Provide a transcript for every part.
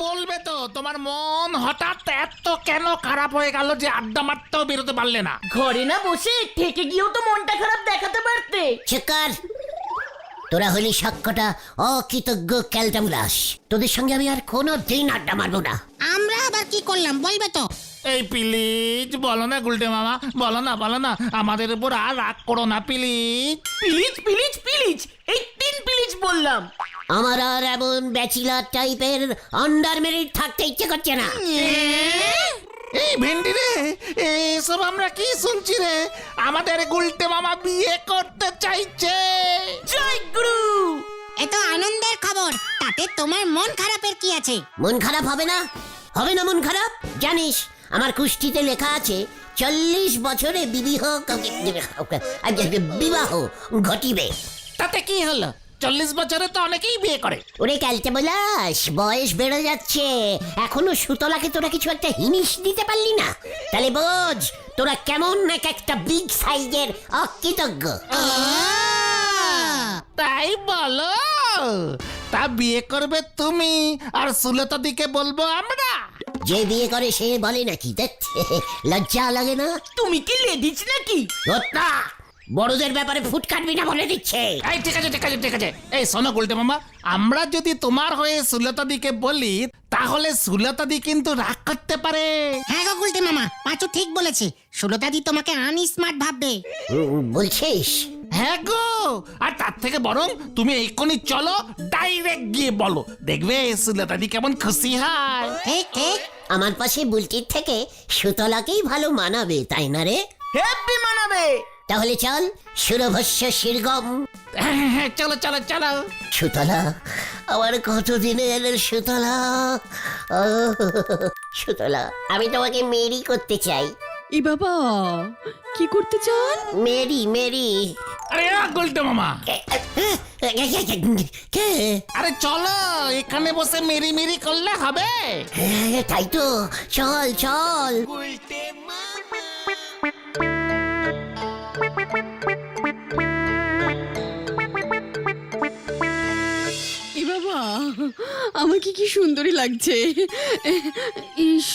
বলবে তো তোমার মন হঠাৎ এত কেন খারাপ হয়ে গেল যে আড্ডা মারতেও বেরোতে পারলে না? ঘরে না বসে থেকে গিয়েও তো মনটা খারাপ দেখাতে পারতে। চেকার, তোরা হলি সবকটা অকৃতজ্ঞ ক্যালটাবুলাস। তোদের সঙ্গে আমি আর কোনো দিন আড্ডা মারবো না। আমরা আবার কি করলাম বলবে তো? এই প্লিজ বলো না গুলটে মামা, বলো না আমাদের উপর আর রাগ করো না প্লিজ। প্লিজ প্লিজ প্লিজ, এই 3 প্লিজ বললাম। আমার আর এমন ব্যাচেলার টাইপের আন্ডার মেরিট থাকতে ইচ্ছে করছে না। এই ভেন্ডি রে, এসব আমরা কি শুনছি রে? আমাদের গুলটে মামা বিয়ে করতে চাইছে। জয় গুরু। এ তো আনন্দের খবর, তাতে তোমার মন খারাপের কি আছে? মন খারাপ হবে না? হবে না মন খারাপ? জানিস আমার কুষ্টিতে লেখা আছে 40 বছরে বিবাহ ঘটিবে। তাতে কি হলো? 40 বছরে তো অনেকেই বিয়ে করে। ওরে ক্যালটাবুলাস, বয়স বেড়ে যাচ্ছে, এখনো সুতলাকে তোরা কিছু একটা হিনিস দিতে পারলি না। তাহলে বোঝ তোরা কেমন এক একটা বিগ সাইজের অকৃতজ্ঞ। তাই বলো? তা বিয়ে করবে তুমি আর সুলতা দিকে বলবো আমরা? যে বিয়ে করে সে বলে নাকি? দেখ, লজ্জা লাগে না? তুমি কি লেডিস নাকি? ওটা বড়দের ব্যাপারে ফুট কাটবি না বলে দিচ্ছে। এই ঠিক আছে। এই শোনো গুলটে মামা, আমরা যদি তোমার হয়ে সুলতা দিকে বলি তাহলে সুলতা দি কিন্তু রাগ করতে পারে। হ্যাঁ গো গুলটে মামা, পাঁচু ঠিক বলেছে। সুলতাদি তোমাকে আনস্মার্ট ভাববে। বলছিস? হ্যাঁ গো, আর তার থেকে বরং তুমি এক্ষুনি চলো, ডাইরেক্ট গিয়ে বলো, দেখবে সুলতা দি কেমন খুশি হয়। ঠিক ঠিক। আমার পাশে বুলটির থেকে সুতলাকেই ভালো মানাবে, তাই না রে? হেব্বি মানাবে। তাহলে চল, সুরভস্য শিরগম। হ্যাঁ, চলো। সুতলা, আমার কতদিনের সুতলা, সুতলা, আমি তোমাকে মেরি করতে চাই। এ বাবা, কি করতে চান? মেরি। আরে গুলটে মামা, কে? আরে চলো, এখানে বসে মেরি করলে হবে? হ্যাঁ, তাই তো, চল। এ বাবা, আমাকে কি সুন্দরী লাগছে। ইস,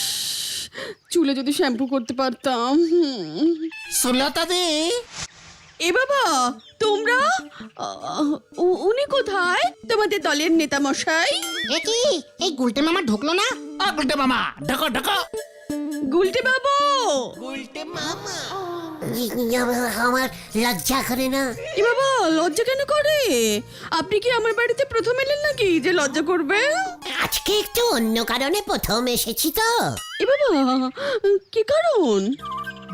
চুলে যদি শ্যাম্পু করতে পারতাম। সুলতা দি, এ বাবা, তোমরা? উনি কোথায়? তোমাদের দলের নেতা মশাই? এ কি, এই গুলটে মামা ঢুকলো না? গুলটে মামা, ঢোকো। গুলটে বাবু। আমার লজ্জা করে না? এ বাবা, লজ্জা কেন করে? আপনি কি আমার বাড়িতে প্রথম এলেন নাকি যে লজ্জা করবে? আজকে একটু অন্য কারণে প্রথম এসেছি তো। এ বাবা, কি কারণ?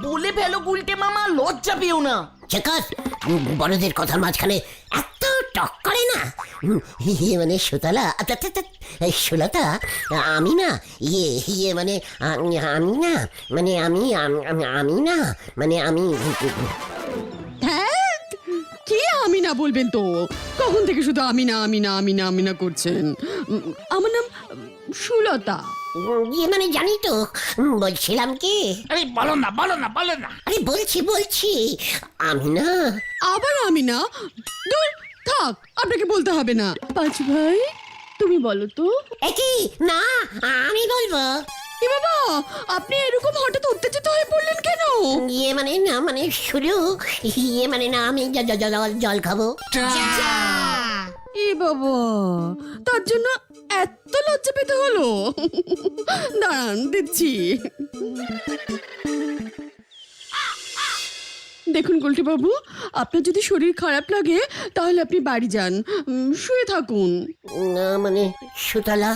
বলে ফেলো গুলটে মামা, লজ্জা পেও না। চেকার, বড়দের কথার মাঝখানে এত টক করে না। মানে সুতলা, সুলতা, আমি না মানে আমি না মানে আমি হ্যাঁ, কি আমি না বলবেন তো? কখন থেকে শুধু আমি না করছেন? আমার নাম সুলতা। মানে জানি তো। বলছিলাম কি, আরে বলো না। আরে বলছি আমি না। আবার আমি না? দূর থাক, আপনাকে বলতে হবে না। পাঁচু ভাই, তুমি বলো তো। একই না, আমি বলবো। এ বাবা, আপনি এরকম হঠাৎ উত্তেজিত হয়ে পড়লেন কেন? মানে না, মানে শুরু মানে না, আমি জল খাবো। এ বাবা, তার জন্য এত লজ্জা পেতে হলো? দাঁড়ান, দিচ্ছি। দেখুন গুলটি বাবু, আপনার যদি শরীর খারাপ লাগে তাহলে আপনি বাড়ি যান, শুয়ে থাকুন। না মানে সুতলা,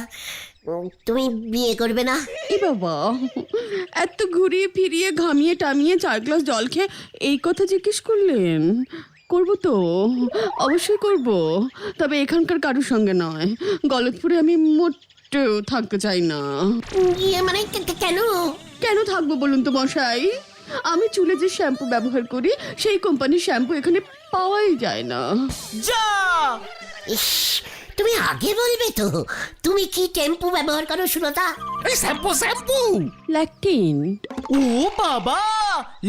তুমি বিয়ে করবে না? এ বাবা, এত ঘুরিয়ে ফিরিয়ে ঘামিয়ে টামিয়ে 4 গ্লাস জল খেয়ে এই কথা জিজ্ঞেস করলেন? করব তো, অবশ্যই করব, তবে এখানকার কারোর সঙ্গে নয়। গলতপুরে আমি মোটেও থাকতে চাই না। মানে কেন? কেন থাকবো বলুন তো মশাই? আমি চুলে যে শ্যাম্পু ব্যবহার করি সেই কোম্পানির শ্যাম্পু এখানে পাওয়াই যায় না। যা, ইস, তুমি আগে বলবে তো। তুমি কি টেম্পু ব্যবহার করো সুলতা? এই শ্যাম্পু ল্যাকটিন। ও বাবা,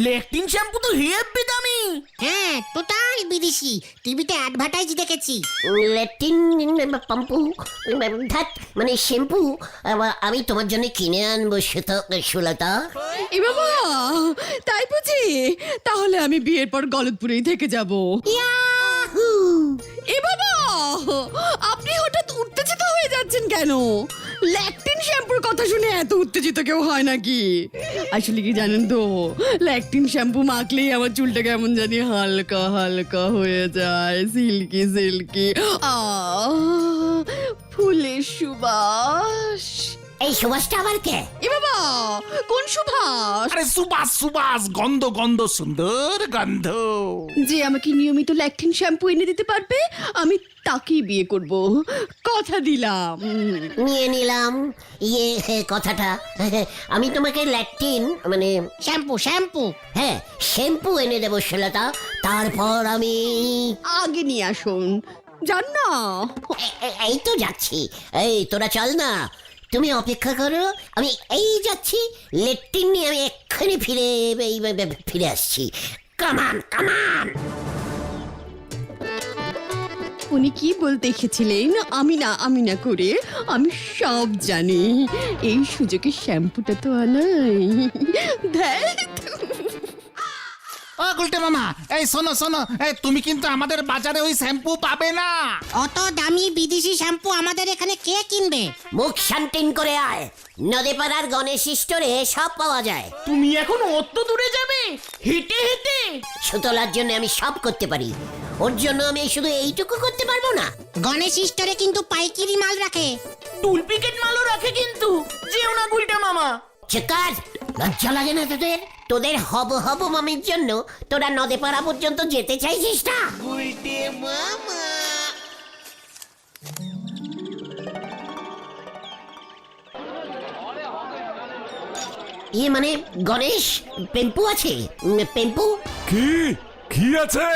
লেকটিন শ্যাম্পু তো হেব্বি দামি। হ্যাঁ টোটাল বিদেশি, টিভিতে অ্যাডভার্টাইজ দেখেছি। ল্যাটিন পাম্পু ধাত মানে শ্যাম্পু আমি তোমার জন্য কিনে আনবো সুলতা। এ বাবা, তাই বুঝি? তাহলে আমি বিয়ের পর গলতপুরেই থেকে যাব। ইয়াহু! এ বাবা, আপনি হঠাৎ উত্তেজিত হয়ে যাচ্ছেন কেন? ল্যাকটিন শ্যাম্পুর কথা শুনে এত উত্তেজিত কেউ হয় নাকি? আসলে কি জানেন তো, ল্যাকটিন শ্যাম্পু মাখলেই আমার চুলটা কেমন জানি হালকা হালকা হয়ে যায়, সিল্কি সিল্কি। ফুলের সুবাস। এই সুবাসটা আবার কে? এ বাবা, কোন সুবাস? আরে সুবাস সুবাস, গন্ধ গন্ধ, সুন্দর গন্ধ। যে আমাকে নিয়মিত ল্যাকটিন শ্যাম্পু এনে দিতে পারবে, আমি তাকেই বিয়ে করব, কথা দিলাম। নিয়ে নিলাম কথাটা। আমি তোমাকে ল্যাকটিন মানে শ্যাম্পু শ্যাম্পু হ্যাঁ শ্যাম্পু এনে দেবো সুলতা। তারপর আমি আগে নিয়ে আসুন, জান না। এই তো যাচ্ছি। এই তোরা চল না, তুমি অপেক্ষা করো, আমি এই যাচ্ছি। ল্যাকটিন নিয়ে আমি এক্ষুনি ফিরে আসছি। কামান কামান। উনি কি বলতে এসেছিলেন আমি না করে আমি সব জানি। এই সুযোগে শ্যাম্পুটা তো আনাই। ধ্যাৎ। ও গুলটে মামা, এই শোনো শোনো, এই তুমি কিন্তু আমাদের বাজারে ওই শ্যাম্পু পাবে না। অত দামি বিদেশি শ্যাম্পু আমাদের এখানে কে কিনবে? মুখ শান্তিন করে আয়, নদীপাড়ার গণেশ স্টোরে সব পাওয়া যায়। তুমি এখন অত দূরে যাবে হেঁটে হেঁটে? সুতলার জন্য আমি সব করতে পারি, ওর জন্য আমি শুধু এইটুকু করতে পারবো না? গণেশ স্টোরে কিন্তু পাইকারি মাল রাখে। ডুপ্লিকেট মালও রাখে কিন্তু, যেও না গুলটে মামা। চিকার, লজ্জা লাগে না তোদের? তোদের হব হব মামির জন্য তোরা নদীপাড়া পর্যন্ত যেতে চাইছিস না? মানে গণেশ, পেম্পু আছে? পেম্পু কি কি আছে?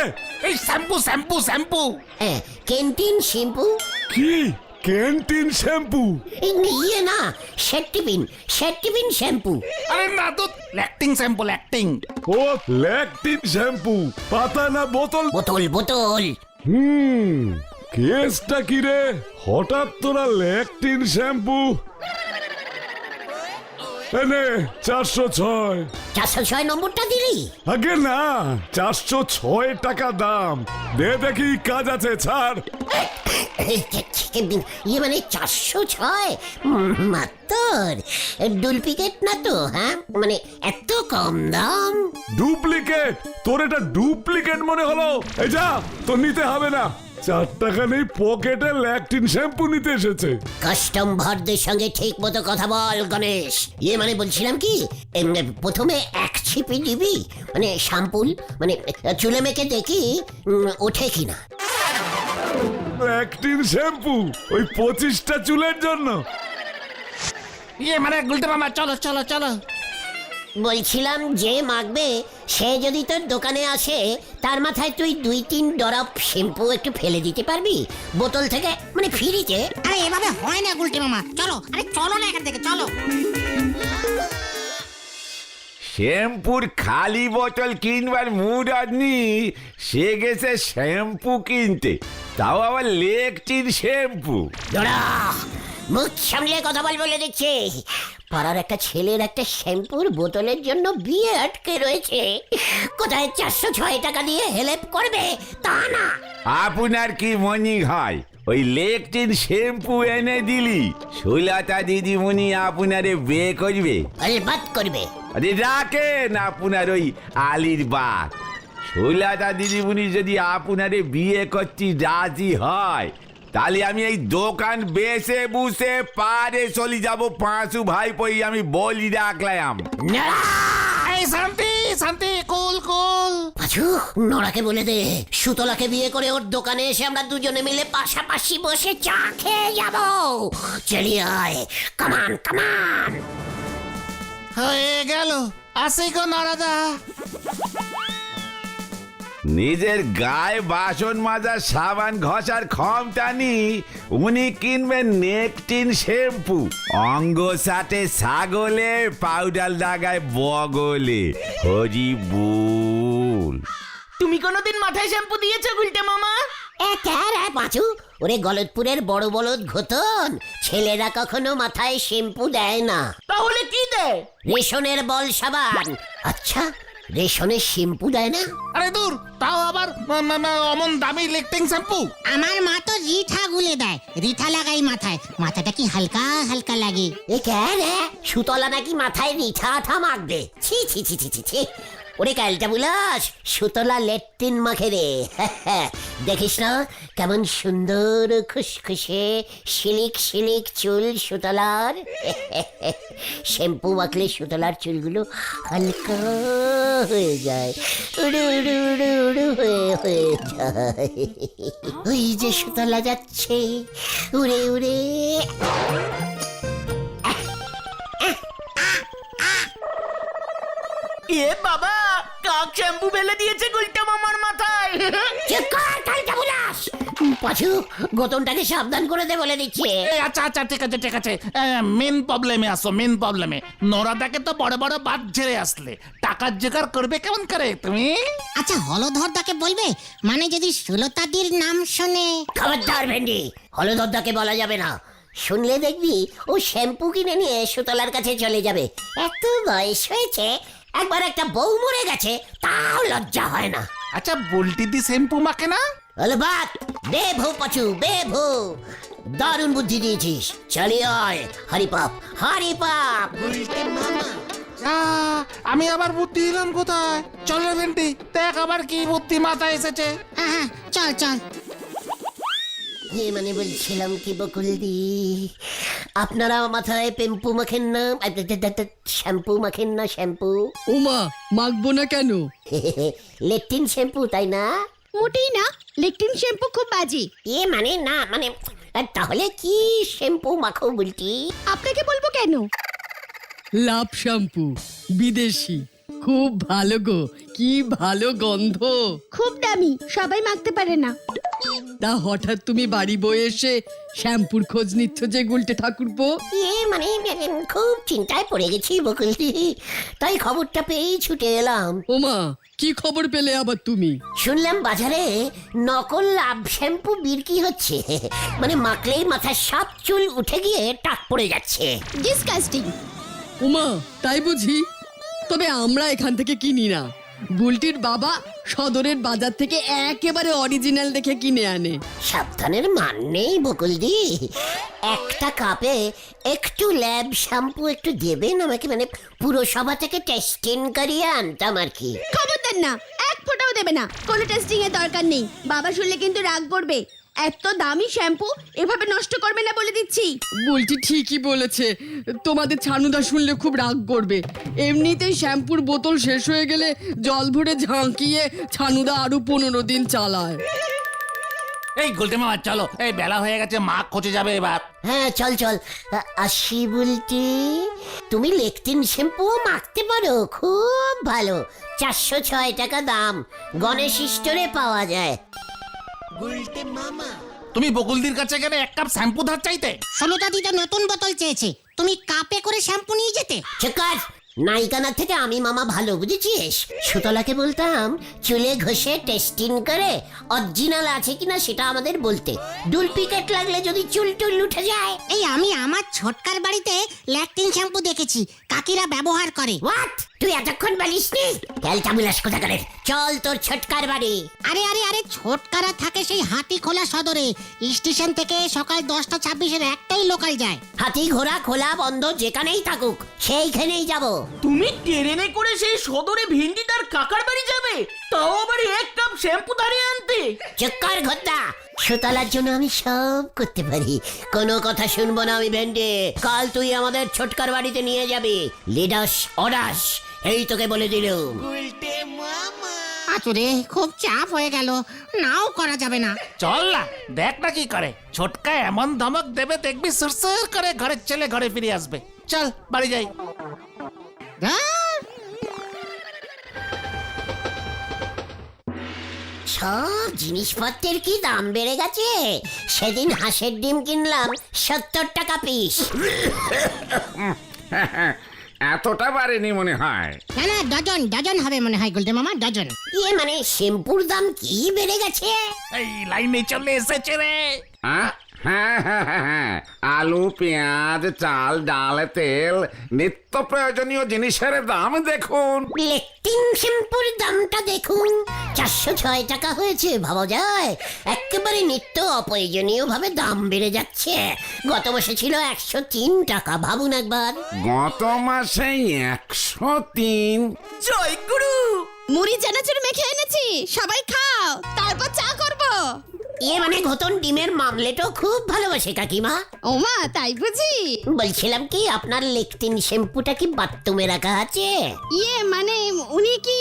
এই শ্যাম্পু শ্যাম্পু শ্যাম্পু। হ্যাঁ, ক্যান্টিন শ্যাম্পু। কি ক্যান্টিন শ্যাম্পু? ইয়ে না, শেটটিপিন শ্যাম্পু। আরে না তো, ল্যাকটিং শ্যাম্পু, ল্যাকটিং। ও ল্যাকটিন শ্যাম্পু, পাতা না বোতল? বোতল বোতল। কেসটা কি রে? হঠাৎ তোরা ল্যাকটিন শ্যাম্পু? এনে 406। 406 নম্বরটা দিলি? আগে না, 406 টাকা দাম। দে দেখি কাজ আছে, ছাড়। ইয়ে মানে 406 মাত্র, ডুপ্লিকেট না তো? হ্যাঁ, মানে এত কম দাম? ডুপ্লিকেট? তোর এটা ডুপ্লিকেট মনে হলো? এই যা, তোর নিতে হবে না। 4 টাকা নেই পকেটে, ল্যাকটিন শ্যাম্পু নিতে এসেছে। কাস্টম ভারদের সঙ্গে ঠিক মতো কথা বল গণেশ। ইয়ে মানে বলছিলাম কি, প্রথমে এক ছিপি দিবি, মানে শ্যাম্পুল, মানে চুলে মেখে দেখি ওঠে কিনা। ল্যাকটিন শ্যাম্পু ওই 25টা চুলের জন্য? ইয়ে মানে গুলটে মামা, চলো চলো চলো। বলছিলাম যে মাখবে সে যদি তোর দোকানে আসে, তার মাথায় তুই 2-3 ড্রপ শ্যাম্পু একটু ফেলে দিতে পারবি বোতল থেকে, মানে ফ্রিতে। আরে এভাবে হয় না গুলটে মামা, চলো, আরে চলো না এখান থেকে, চলো। শ্যাম্পুর খালি বোতল কিনবার মুড আদনি, সে গেছে শ্যাম্পু কিনতে, তাও আবার লেকটিন শ্যাম্পু। দাঁড়া, মুখ সামলে কথা বল বলে দিচ্ছি। পাড়ার একটা ছেলের একটা শ্যাম্পুর বোতলের জন্য বিয়ে আটকে রয়েছে, কোথায় 406 টাকা দিয়ে হেল্প করবে তা না। আপনার কি মনে হয় ওই লেকটিন শ্যাম্পু এনে দিলি সুলতা দিদিমণি আপনারে বিয়ে করবে? আলবাত করবে। আরে রাখেন আপনার ওই আলির বাগ। সুলতা দিদিমণি যদি আপনারে বিয়ে করতে রাজি হয়, তাহলে আমি এই দোকান বেসে বুসে পারে চলে যাব। পাঁচু ভাই পই আমি বলি রাখলাম। এই শান্তি শান্তি, কুল কুল। পাঁচু, নড়াকে বলে দে সুতলাকে বিয়ে করে ওর দোকানে এসে আমরা দুজনে মিলে পাশাপাশি বসে চা খেয়ে যাব। চলিয়ে আয়, কামান কামান। হয়ে গেল, আসি গো নারাদা। নিজের গায়ে বাসন মাজার সাবান ঘষার ক্ষমতানি উনি কিনবেন নেকটিন শ্যাম্পু। অঙ্গ সাথে ছাগলে, পাউডার লাগায় বগলে। হরি বল। তুমি কোনোদিন মাথায় শ্যাম্পু দিয়েছো গুলটে মামা? পাঁচু, ওরে গলতপুরের বড় বলদ ঘোতন, ছেলেরা কখনো মাথায় শ্যাম্পু দেয় না, তাহলে কি দেয়? রেশনের বল সাবান। আচ্ছা, রেশনের শ্যাম্পু দেয় না? আরে দূর, তাও আবার অমন দামি লেকটিং শ্যাম্পু। আমার মা তো রিঠা গুলে দেয়, রিঠা লাগাই মাথায়, মাথাটা কি হালকা হালকা লাগে। এ কেন সুতলা নাকি মাথায় রিঠা আঠা মাখবে? ছি ছি ছি ছি ছি ছি। ওরে ক্যালটা বুলাস, সুতলা লেট্রিন মাখে রে। দেখিস না কেমন সুন্দর খুশখুশে শিলিক শিলিক চুল সুতলার। শ্যাম্পু মাখলে সুতলার চুলগুলো হালকা হয়ে যায়, উড়ু উড়ু উড়ু উড়ু হয়ে যায়। ওই যে সুতলা যাচ্ছে উড়ে উড়ে। এ বাবা, কাক শ্যাম্পু ফেলে দিয়েছে গুলটে মামার মাথায়। পাছু, গতনটাকে সাবধান করে দে বলে দিচ্ছে। আচ্ছা আচ্ছা, ঠিক আছে ঠিক আছে, মেন প্রবলেমে আসো, মেন প্রবলেমে। নোরাদাকে তো বড় বড় বাদ ঝেড়ে আসলে, টাকার জোগাড় করবে কেমন করে তুমি? আচ্ছা, হলধরদাকে বলবে, মানে যদি সুলতাদির নাম শুনে। খবরদার ভেন্ডি, হলদরদাকে বলা যাবে না। শুনলে দেখবি ও শ্যাম্পু কিনে নিয়ে সুতলার কাছে চলে যাবে। এত বয়স হয়েছে, একবার একটা বউ মরে গেছে, তাও লজ্জা হয় না। আচ্ছা, বুলটি দি শ্যাম্পু মাখে না? অলবাত বেভু পাচু, বেভু দারুণ বুদ্ধি দিয়েছিস। চালিয়ে আয়, হরিপাপ হরিপাপ। আমি আবার বুদ্ধি দিলাম কোথায়? চল রে ভেন্টি, দেখ আবার কি বুদ্ধি মাথায় এসেছে। হ্যাঁ হ্যাঁ, চল চল। মানে বলছিলাম কি বকুলদি, আপনারা মাথায় পেম্পু মাখেন না, শ্যাম্পু মাখেন না? শ্যাম্পু ওমা, মাখবো না কেন? লেট্রিন শ্যাম্পু, তাই না? মোটেই না, লেকটিন শ্যাম্পু খুব বাজে। মানে না, মানে তাহলে কি শ্যাম্পু মাখো বলতি? আপনাকে বলবো কেন? লাভ শ্যাম্পু, বিদেশি, খুব ভালো গো, কি ভালো গন্ধ। খুব দামি, সবাই মাখতে পারে না। তা হঠাৎ তুমি বাড়ি বয়ে এসে শ্যাম্পুর খোঁজ নিচ্ছ যে গুলটে ঠাকুরপো? মানে খুব চিন্তায় পড়ে গেছি বকুলদি, তাই খবরটা পেয়েই ছুটে এলাম। ওমা, কি খবর পেলে আবার তুমি? শুনলাম বাজারে নকল লাভ শ্যাম্পু বিক্রি হচ্ছে, মানে মাখলেই মাথার সব চুল উঠে গিয়ে টাক পড়ে যাচ্ছে। ডিসকাস্টিং। ওমা, তাই বুঝি? তবে আমরা এখান থেকে কিনি না, বুলটির বাবা সদরের বাজার থেকে একেবারে অরিজিনাল দেখে কিনে আনে। সাবধানের মান নেই বকুলদি, একটা কাপে একটু ল্যাব শ্যাম্পু একটু দেবেন আমাকে, মানে পুরসভা থেকে টেস্টিং করিয়ে আনতাম আর কি। খবরদার না, এক ফোঁটাও দেবে না, কোনো টেস্টিং এর দরকার নেই। বাবা শুনলে কিন্তু রাগ করবে। এত দামি শ্যাম্পু এভাবে নষ্ট করবে না বলে দিচ্ছি। বুলটি ঠিকই বলেছে, তোমাদের ছানুদা শুনলে খুব রাগ করবে। এমনিতেই শ্যাম্পুর বোতল শেষ হয়ে গেলে জল ভরে ঝাঁকিয়ে ছানুদা আরো 15 দিন চালায়। এই গুলটে মামা চলো, এই বেলা হয়ে গেছে, মা খোঁজে যাবে এবার। হ্যাঁ চল চল, আসি বলতি। তুমি লেকটিন শ্যাম্পু মাখতে পারো, খুব ভালো, 406 টাকা দাম, গণেশ স্টোরে পাওয়া যায়। তুমি বকুলদির কাছে গেলে এক কাপ শ্যাম্পু ধার চাইতে? সুলতাদি তো নতুন বোতল চেয়েছে, তুমি কাপে করে শ্যাম্পু নিয়ে যেতে। চেকার, নাইকানার থেকে আমি মামা ভালো, বুঝেছিস? সুতলাকে বলতাম চুলে ঘষে টেস্টিং করে অরিজিনাল আছে কিনা সেটা আমাদের বলতে, ডুপ্লিকেট লাগলে যদি চুল টুল উঠে যায়। এই আমি আমার ছোটকার বাড়িতে ল্যাকটিন শ্যাম্পু দেখেছি, কাকিরা ব্যবহার করে। হোয়াট, তুই এতক্ষণ বলিসনি? ক্যালটা বিলাস কোথাকারে, চল তোর ছোটকার বাড়ি। আরে আরে আরে, ছোটকারা থাকে সেই হাতি খোলা সদরে, স্টেশন থেকে সকাল 10টা 26-এর একটাই লোকাল যায়। হাতি ঘোড়া খোলা বন্ধ যেখানেই থাকুক সেইখানেই যাব। তুমি ট্রেনে করে সেই সদরে ভেন্ডি তার কাকার বাড়ি যাবে, তাও আবার এক কাপ শ্যাম্পু দাঁড়িয়ে আনতে? চক্কর ঘোদ্দা, সুতলার জন্য আমি সব করতে পারি, কোনো কথা শুনবো না আমি ভেন্ডে। কাল তুই আমাদের ছোটকার বাড়িতে নিয়ে যাবি, লিডাস অডাস, এই তোকে বলে দিলুম। আচুরে, খুব চাপ হয়ে গেল, নাও করা যাবে না। চল না, দেখ না কি করে। ছোটকা এমন ধমক দেবে দেখবি, সুরসুর করে ঘরের ছেলে ঘরে ফিরে আসবে। চল বাড়ি যাই। ধ্যার। সব জিনিসপত্রের কি দাম বেড়ে গেছে। সেদিন হাঁসের ডিম কিনলাম 70 টাকা পিস। এতটা বাড়েনি মনে হয়। না না, ডজন ডজন হবে মনে হয় গুলটে মামা, ডজন। ইয়ে মানে শ্যাম্পুর দাম কি বেড়ে গেছে? এই লাইনে চলে এসেছে রে। হ্যাঁ হ্যাঁ হ্যাঁ হ্যাঁ, আলু পেঁয়াজ চাল ডাল তেল নিত্য প্রয়োজনীয় জিনিসের দাম দেখুন। লেকটিন শ্যাম্পুর দামটা দেখুন, 406 টাকা হয়েছে। ভাবা যায়, একেবারে নিত্য অপ্রয়োজনীয় ভাবে দাম বেড়ে যাচ্ছে। গত মাসে ছিল 103 টাকা, ভাবুন একবার। গত মাসে 103। জয় গুরু। মুড়ি চানাচুর মেখে এনেছি, সবাই খাও, তারপর চা করব। ইয়ে মানে ঘটন ডিমের মামলেটও খুব ভালোবাসে কাকিমা। ওমা, তাই বুঝি? বলছিলাম কি, আপনার লেকটিন শ্যাম্পুটা কি বাথরুমে রাখা আছে? ইয়ে মানে উনি কি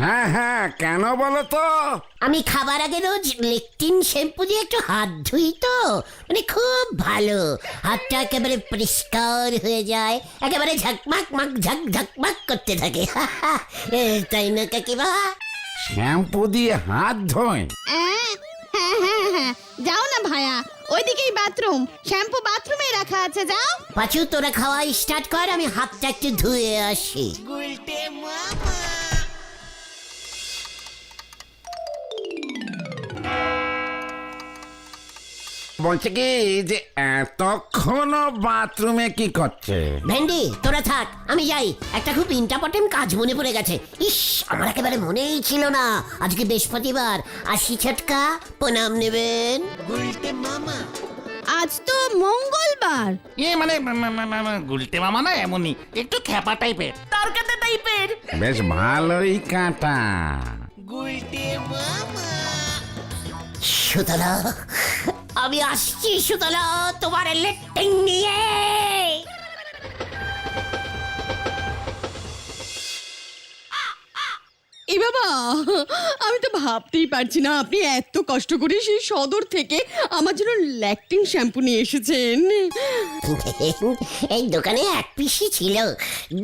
হ্যাঁ হ্যাঁ, কেন বলো তো? আমি খাবার আগে রোজ লেকটিন শ্যাম্পু দিয়ে একটু হাত ধুই তো, মানে খুব ভালো। হাতটা একেবারে পরিষ্কার হয়ে যায়, একেবারে ঝকমাক মাক ঝক ঝকমাক করতে থাকে। তাই না কাকিমা? শ্যাম্পু দিয়ে হাত ধোয়? হ্যাঁ হ্যাঁ হ্যাঁ, যাও না ভায়া, ওইদিকেই বাথরুম, শ্যাম্পু বাথরুমে রাখা আছে, যাও। পাঁচু তোরা খাওয়া স্টার্ট কর, আমি হাতটা একটু ধুয়ে আসি। বলছে কি যে এতক্ষণ বাথরুমে কি করছে? ভেন্ডি তোরা থাক, আমি যাই, একটা খুব ইম্পর্টেন্ট কাজ মনে পড়ে গেছে। ইস, আমার একেবারে মনেই ছিল না। আজকে বৃহস্পতিবার, আসি ছটকা, প্রণাম নেবেন। আজ তো মঙ্গলবার। ইয়ে মানে গুলটে মামা না এমনই একটু খ্যাপা টাইপের। তার কাটা টাইপের। বেশ ভালোই কাটা। সুতলা, আমি আসছি সুতলা, তোমার লেট্টিং নিয়ে। এ বাবা, আমি তো ভাবতেই পারছি না আপনি এত কষ্ট করে সেই সদর থেকে আমার জন্য ল্যাকটিং শ্যাম্পু নিয়ে এসেছেন। এই দোকানে এক পিসি ছিল,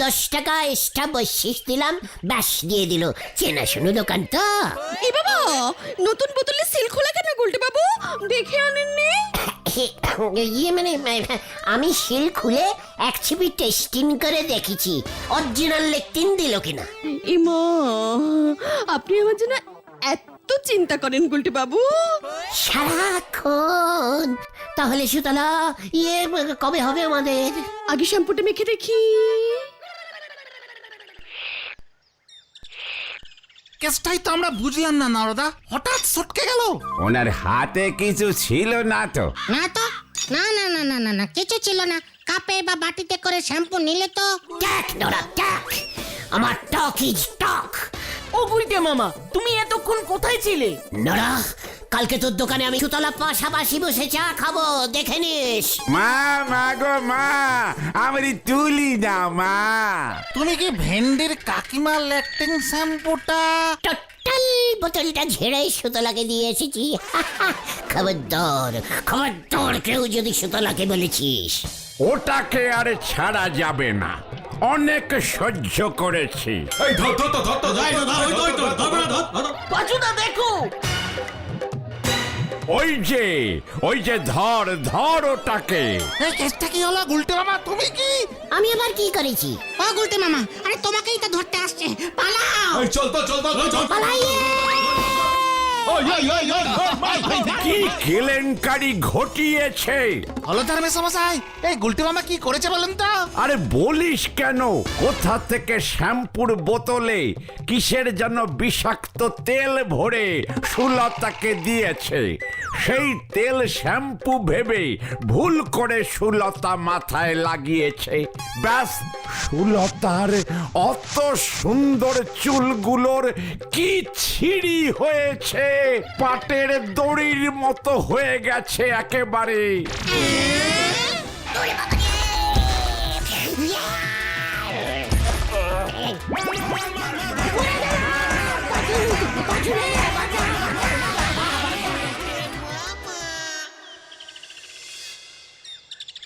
10 টাকা এক্সট্রা বসিস দিলাম, ব্যাস দিয়ে দিল। চেনাশুনো দোকান তো। এ বাবা, নতুন বোতলে সিল খোলা কেন গুলটে বাবু? দেখে আনেননি? ইয়ে মানে আমি সিল খুলে এক ছিপি টেস্টিং করে দেখেছি অরিজিনাল লেকটিন দিল কিনা। ইমা, আপনি আমার জন্য এত চিন্তা করেন গুলটে বাবু? সারাক্ষণ। তাহলে সুতলা, ইয়ে কবে হবে আমাদের? আগে শ্যাম্পুটা মেখে দেখি। কেসটাই তো আমরা বুঝলাম না নরদা, হঠাৎ সটকে গেল। ওনার হাতে কিছু ছিল না তো? না তো, না না না না না না, কিছু ছিল না। কাপে বা বাটিতে করে শ্যাম্পু নিলে তো। ট্যাক নোরা ট্যাক, আমার টক ইজ টক। ও গুলটে মামা, তুমি এতক্ষণ কোথায় ছিলে? নোরা, কালকে তোর দোকানে আমি সুতলা পাশাপাশি বসে চা খাবো, দেখে নিস। মা, মা গো মা, আমারই তুলি না মা। তুমি কি ভেন্ডির কাকিমার ল্যাকটিং শ্যাম্পুটা? টোটাল বোতলটা ঝেড়ে সুতলাকে দিয়ে এসেছি। খবরদার খবরদার, কেউ যদি সুতলাকে বলেছিস। ওটাকে আরে ছাড়া যাবে না, অনেক সহ্য করেছি। পাচুদা দেখো। ওই যে ধর ধর ওটাকে। এই কেসটা কি হলো গুলটে মামা, তুমি কি? আমি আবার কি করেছি? ও গুলটে মামা, আরে তোমাকেই তো ধরতে আসছে, পালাও। পালাইয়ে! কি কেলেঙ্কারি ঘটিয়েছে? হলদার মেশামশাই, এই গুলটে মামা কি করেছে বলেন তো? আরে বলিস কেন, কোথা থেকে শ্যাম্পুর বোতলে কিসের যেন বিষাক্ত তেল ভরে সুলতাকে দিয়েছে। সেই তেল শ্যাম্পু ভেবে ভুল করে সুলতা মাথায় লাগিয়েছে। ব্যাস, সুলতার অত সুন্দর চুলগুলোর কি ছিঁড়ি হয়েছে, পাটের দড়ির মতো হয়ে গেছে একেবারে।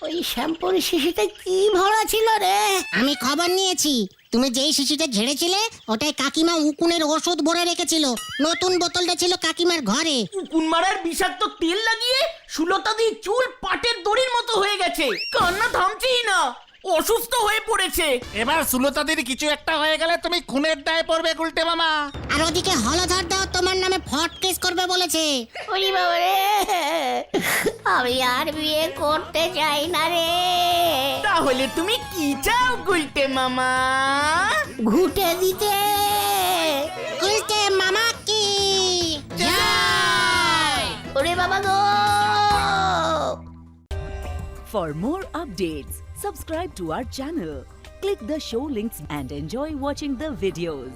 ওই শ্যাম্পুর শিশিতে কি ভরা ছিল রে? আমি খবর নিয়েছি, তুমি যেই শিশিটা ঝেড়েছিলে ওটাই কাকিমা উকুনের ওষুধ ভরে রেখেছিল। নতুন বোতলটা ছিল কাকিমার ঘরে। উকুন মারার বিষাক্ত তেল লাগিয়ে সুলতাদি চুল পাটের দড়ির মতো হয়ে গেছে, কান্না থামছেই না, অসুস্থ হয়ে পড়েছে। এবার সুলতাদির কিছু একটা হয়ে গেলে তুমি খুনের দায় পড়বে গুলটে মামা। আর ওদিকে হলধর দাও তোমার নামে ফট কেস করবে বলেছে। ওরে বাবা রে, আমি আর বিয়ে করতে চাই না রে। তাহলে তুমি কি চাও গুলটে মামা? ঘুটে দিতে। উল্টে মামা কি ওরে বাবা গো। For more updates, subscribe to our channel, click the show links and enjoy watching the videos.